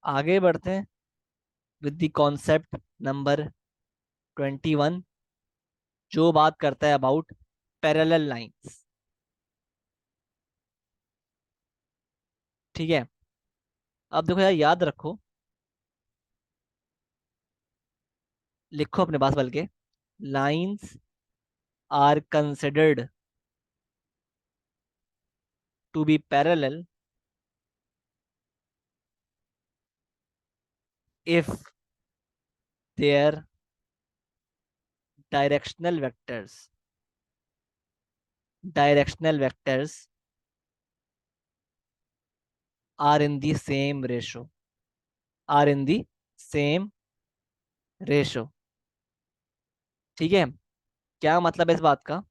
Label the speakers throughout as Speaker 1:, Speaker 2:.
Speaker 1: आगे बढ़ते हैं विद द कॉन्सेप्ट नंबर 21, जो बात करता है अबाउट पैरेलल लाइंस। ठीक है। अब देखो यार, याद रखो, लिखो अपने पास बल्कि, lines are considered to be parallel if their directional vectors directional vectors are in the same ratio are in the same ratio. ठीक है। क्या मतलब है इस बात का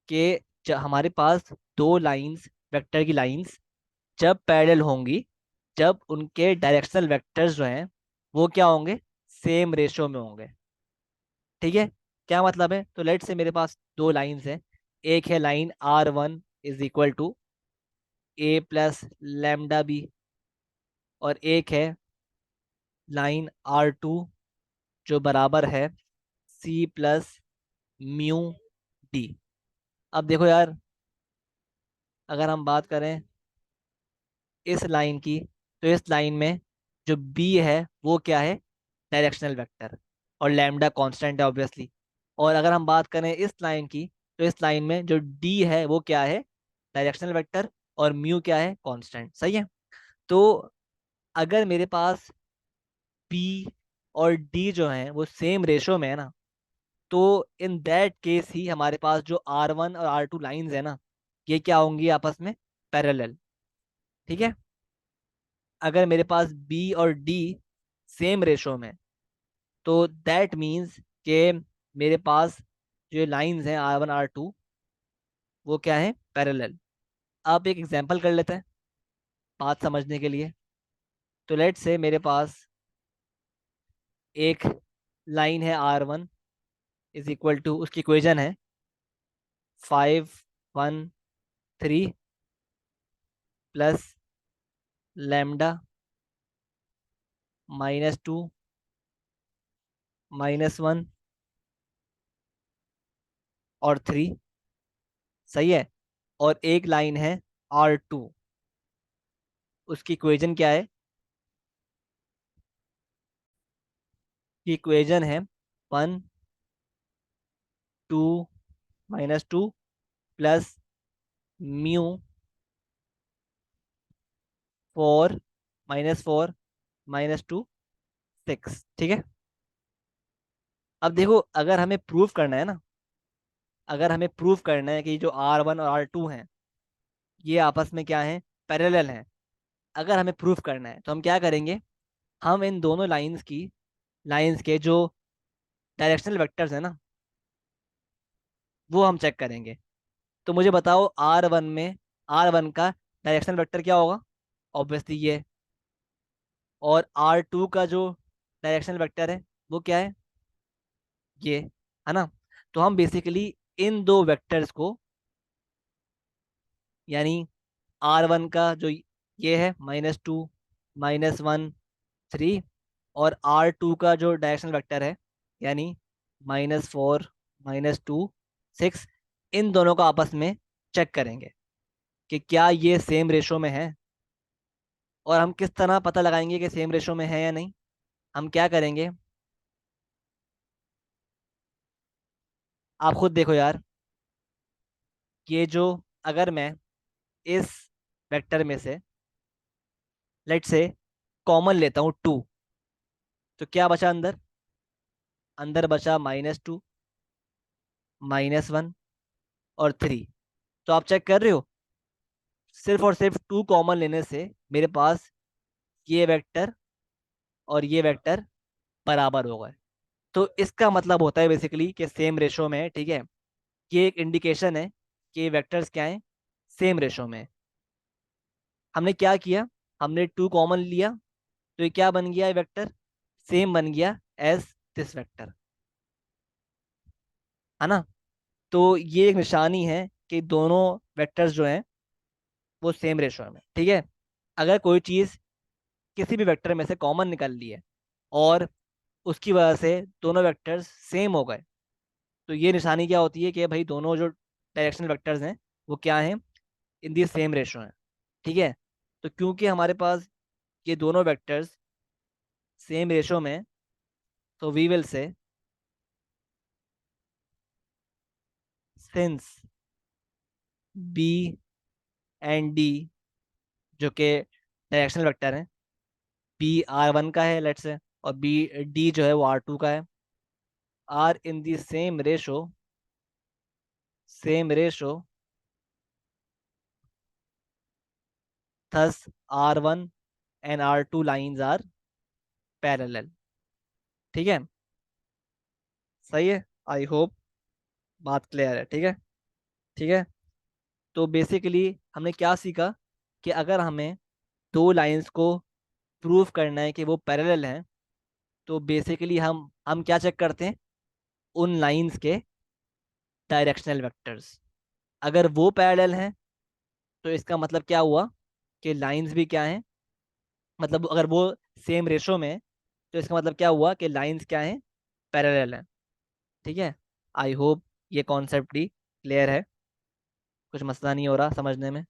Speaker 1: कि हमारे पास दो लाइंस, वेक्टर की लाइंस जब पैरेलल होंगी, जब उनके डायरेक्शनल वेक्टर्स जो हैं वो क्या होंगे, सेम रेशो में होंगे। ठीक है। क्या मतलब है, तो लेट से मेरे पास दो लाइंस हैं। एक है लाइन R1 = A+λB, और एक है लाइन R2 जो बराबर है C+μD। अब देखो यार, अगर हम बात करें इस लाइन की, तो इस लाइन में जो बी है वो क्या है, डायरेक्शनल वेक्टर, और लैम्डा कांस्टेंट है ऑब्वियसली। और अगर हम बात करें इस लाइन की, तो इस लाइन में जो डी है वो क्या है, डायरेक्शनल वेक्टर, और म्यू क्या है, कांस्टेंट। सही है। तो अगर मेरे पास बी और डी जो है वो सेम रेशो में है ना, तो इन दैट केस ही हमारे पास जो R1 और R2 लाइंस है ना, ये क्या होंगी, आपस में पैरेलल। ठीक है। अगर मेरे पास बी और डी सेम रेशो में, तो दैट मीन्स कि मेरे पास जो लाइंस हैं R1 R2 वो क्या है, पैरेलल। आप एक एग्जांपल कर लेते हैं बात समझने के लिए। तो लेट से मेरे पास एक लाइन है R1 उसकी इक्वेशन है 5 1 3 प्लस लैम्डा -2 -1 और 3। सही है। और एक लाइन है R2, उसकी इक्वेशन क्या है, की इक्वेशन है 1 2 -2 प्लस μ 4 -4 -2 6। ठीक है। अब देखो, अगर हमें प्रूव करना है ना, अगर हमें प्रूव करना है कि जो R1 और R2 हैं ये आपस में क्या है, पैरेलल हैं, अगर हमें प्रूव करना है तो हम क्या करेंगे, हम इन दोनों लाइंस के जो डायरेक्शनल वेक्टर्स हैं ना वो हम चेक करेंगे। तो मुझे बताओ, R1 का डायरेक्शनल वेक्टर क्या होगा, ऑब्वियसली ये। और R2 का जो डायरेक्शनल वेक्टर है वो क्या है, ये, है ना। तो हम बेसिकली इन दो वेक्टर्स को, यानी R1 का जो ये है -2 -1 3, और R2 का जो डायरेक्शनल वेक्टर है यानी -4 -2 6, इन दोनों का आपस में चेक करेंगे कि क्या ये सेम रेशो में है। और हम किस तरह पता लगाएंगे कि सेम रेशो में है या नहीं, हम क्या करेंगे, आप खुद देखो यार। ये जो, अगर मैं इस वेक्टर में से लेट से कॉमन लेता हूँ 2, तो क्या बचा अंदर, अंदर बचा -2 -1 और 3। तो आप चेक कर रहे हो, सिर्फ और सिर्फ 2 कॉमन लेने से मेरे पास ये वेक्टर और ये वेक्टर बराबर हो गए। तो इसका मतलब होता है बेसिकली कि सेम रेशो में है। ठीक है। ये एक इंडिकेशन है कि वेक्टर्स क्या हैं, सेम रेशो में है। हमने क्या किया, हमने 2 कॉमन लिया, तो ये क्या बन गया, ये वेक्टर सेम बन गया एज दिस वेक्टर, है ना। तो ये एक निशानी है कि दोनों वेक्टर्स जो हैं वो सेम रेशो में। ठीक है। अगर कोई चीज़ किसी भी वेक्टर में से कॉमन निकाल ली है और उसकी वजह से दोनों वेक्टर्स सेम हो गए, तो ये निशानी क्या होती है कि भाई दोनों जो डायरेक्शनल वेक्टर्स हैं वो क्या हैं, इन दी सेम रेशो हैं। ठीक है। तो क्योंकि हमारे पास ये दोनों वेक्टर्स सेम रेशो में हैं, तो we will say since B and D जो कि डायरेक्शनल वेक्टर हैं, बी R1 का है लेट्स से, और बी डी जो है वो R2 का है, are in the same ratio thus R1 and R2 lines are parallel। ठीक है। सही है। आई होप बात क्लियर है। ठीक है। ठीक है। तो बेसिकली हमने क्या सीखा कि अगर हमें दो लाइंस को प्रूव करना है कि वो पैरेलल हैं, तो बेसिकली हम क्या चेक करते हैं, उन लाइंस के डायरेक्शनल वेक्टर्स। अगर वो पैरेलल हैं तो इसका मतलब क्या हुआ कि लाइंस भी क्या हैं, मतलब अगर वो सेम रेशो में है, तो इसका मतलब क्या हुआ कि लाइंस क्या हैं, पैरेलल हैं। ठीक है। आई होप ये कॉन्सेप्ट भी क्लियर है, कुछ मसला नहीं हो रहा समझने में।